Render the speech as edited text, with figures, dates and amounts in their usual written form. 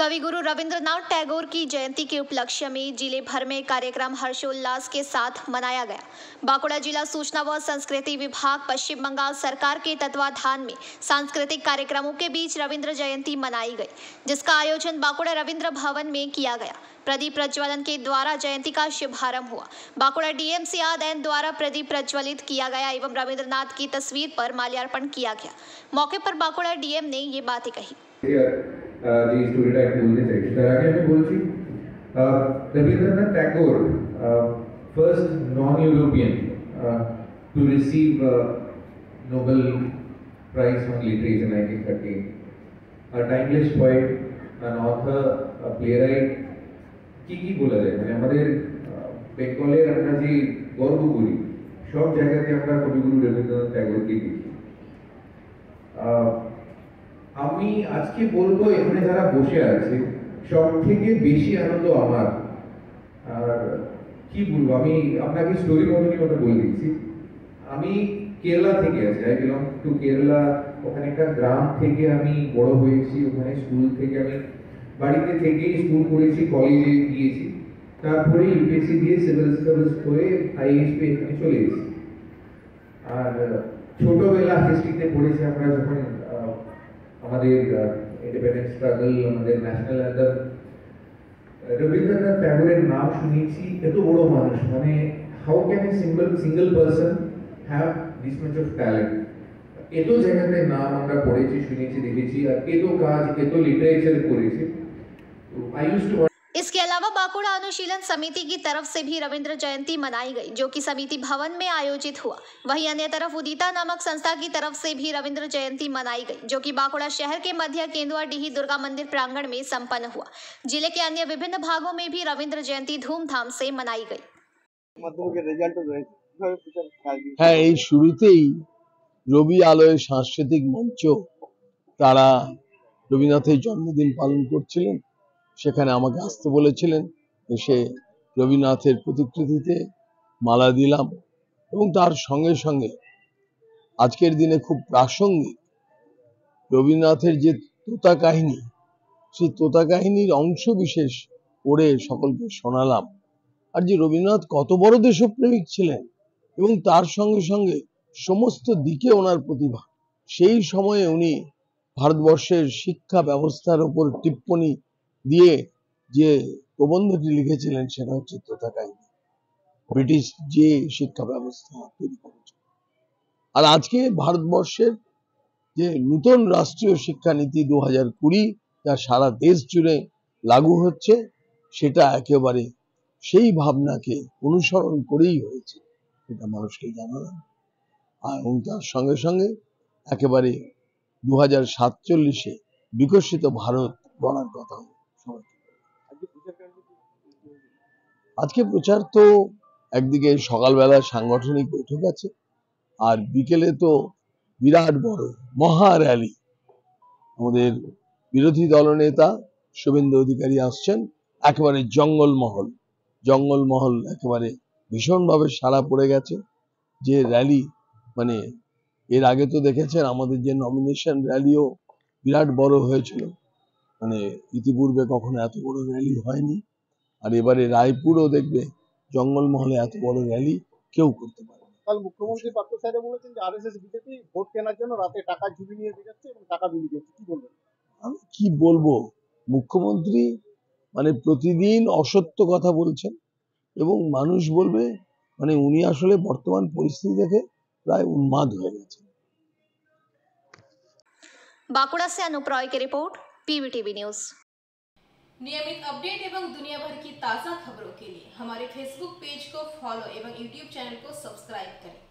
कवि गुरु रविंद्रनाथ टैगोर की जयंती के उपलक्ष्य में जिले भर में कार्यक्रम हर्षोल्लास के साथ मनाया गया। बांकुड़ा जिला सूचना व संस्कृति विभाग पश्चिम बंगाल सरकार के तत्वाधान में सांस्कृतिक कार्यक्रमों के बीच रविंद्र जयंती मनाई गई, जिसका आयोजन बांकुड़ा रविंद्र भवन में किया गया। प्रदीप प्रज्वलन के द्वारा जयंती का शुभारंभ हुआ। बांकुड़ा डीएम सियाद एन द्वारा प्रदीप प्रज्वलित किया गया एवं रविंद्रनाथ की तस्वीर पर माल्यार्पण किया गया। मौके पर बांकुड़ा डीएम ने ये बातें कही। Rabindranath Tagore, first non-European to receive Nobel Prize for Literature in 1913. A timeless poet, an author, a playwright. কি বলা যায় মানে আমাদের বেঙ্গলের আমরা যে গর্ব করি সব জায়গাতে আমরা কবিগুরু রবীন্দ্রনাথ ট্যাগোরকে দেখি। আমি আজকে বলবো এখানে যারা বসে আছে সব থেকে বেশি আনন্দ আমার। আর কি বলবো, আমি আপনাকে স্টোরি মতনই ওটা বলে দিচ্ছি। আমি কেরালা থেকে আছি, আই বিলং টু কেরালা। ওখানে একটা গ্রাম থেকে আমি বড় হয়েছি, ওখানে স্কুল থেকে আমি বাড়িতে থেকেই স্কুল করেছি, কলেজে গিয়েছি, তারপরে ইউপিএসসি দিয়ে সিভিল সার্ভিস হয়ে আইএএস পেয়ে এখানে চলে এসেছি। আর ছোটবেলা হিস্ট্রিতে পড়েছি আমরা যখন আমাদের ইন্ডিপেন্ডেন্স স্ট্রাগল, আমাদের ন্যাশনাল অ্যান্থেম, রবীন্দ্রনাথ ট্যাগোরের নাম শুনেছি। এত বড় মানুষ, মানে how can a single person have this much of talent. এত জায়গাতে নাম আমরা পড়েছি, শুনেছি, দেখেছি, আর এত কাজ, এত লিটারেচার করেছি। I used to. इसके अलावा बांकुड़ा अनुशीलन समिति की तरफ से भी रविंद्र जयंती मनाई गई, जो कि समिति भवन में आयोजित हुआ। वहीं अन्य तरफ उदिता नामक संस्था की तरफ से भी रविंद्र जयंती मनाई गई, जो कि बांकुड़ा शहर के मध्य केंदुआ डीही दुर्गा मंदिर प्रांगण में संपन्न हुआ। जिले के अन्य विभिन्न भागों में भी रविंद्र जयंती धूमधाम से मनाई गई। হ্যাঁ, এই শুরুতেই রবি আলোয় সাংস্কৃতিক মঞ্চ তারা রবীন্দ্রনাথের জন্মদিন পালন করছিলেন, সেখানে আমাকে আসতে বলেছিলেন। এসে রবীন্দ্রনাথের প্রতিকৃতিতে মালা দিলাম এবং তার সঙ্গে সঙ্গে আজকের দিনে খুব প্রাসঙ্গিক রবীন্দ্রনাথের যে তোতা কাহিনী, সেই তোতা কাহিনীর অংশ বিশেষ পড়ে সকলকে শোনালাম। আর যে রবীন্দ্রনাথ কত বড় দেশপ্রেমিক ছিলেন এবং তার সঙ্গে সঙ্গে সমস্ত দিকে ওনার প্রতিভা। সেই সময়ে উনি ভারতবর্ষের শিক্ষা ব্যবস্থার উপর টিপ্পনী দিয়ে যে প্রবন্ধটি লিখেছিলেন সেটা হচ্ছে তোতা কাহিনী, ব্রিটিশ যে শিক্ষা ব্যবস্থা তৈরি করেছে। আর আজকে ভারতবর্ষের যে নতুন রাষ্ট্রীয় শিক্ষানীতি 2020 যা সারা দেশ জুড়ে লাগু হচ্ছে, সেটা একেবারে সেই ভাবনাকে অনুসরণ করেই হয়েছে, এটা মানুষকে জানালাম। এবং তার সঙ্গে সঙ্গে একেবারে 2047-এ বিকশিত ভারত গড়ার কথা। আজকে প্রচার তো একদিকে সকালবেলা সাংগঠনিক বৈঠক আছে, আর বিকেলে তো বিরাট বড় মহা র্যালি। আমাদের বিরোধী দলনেতা শুভেন্দু অধিকারী আসছেন। একেবারে জঙ্গলমহল একেবারে ভীষণভাবে সাড়া পড়ে গেছে। যে র্যালি, মানে এর আগে তো দেখেছেন আমাদের যে নমিনেশন র্যালিও বিরাট বড় হয়েছিল, মানে ইতিপূর্বে কখনো এত বড় র্যালি হয়নি। আর এবারে রায়পুরও দেখবে জঙ্গলমহলে এত বড় র্যালি কেউ করতে পারে। কাল মুখ্যমন্ত্রী পার্থ সাহেব বলেছেন যে আরএসএস বিজেপি ভোট কেনার জন্য রাতে টাকা ঝুলি নিয়ে যাচ্ছে এবং টাকা বিলি করছে, কি বলবেন? আমি কি বলবো, মুখ্যমন্ত্রী মানে প্রতিদিন অসত্য কথা বলছেন এবং মানুষ বলবে মানে উনি আসলে বর্তমান পরিস্থিতি দেখে প্রায় উন্মাদ হয়ে গেছেন। बांकुड़ा से अनूप रॉय की रिपोर्ट, पीवीटीवी न्यूज। नियमित अपडेट एवं दुनिया भर की ताज़ा खबरों के लिए हमारे फेसबुक पेज को फॉलो एवं यूट्यूब चैनल को सब्सक्राइब करें।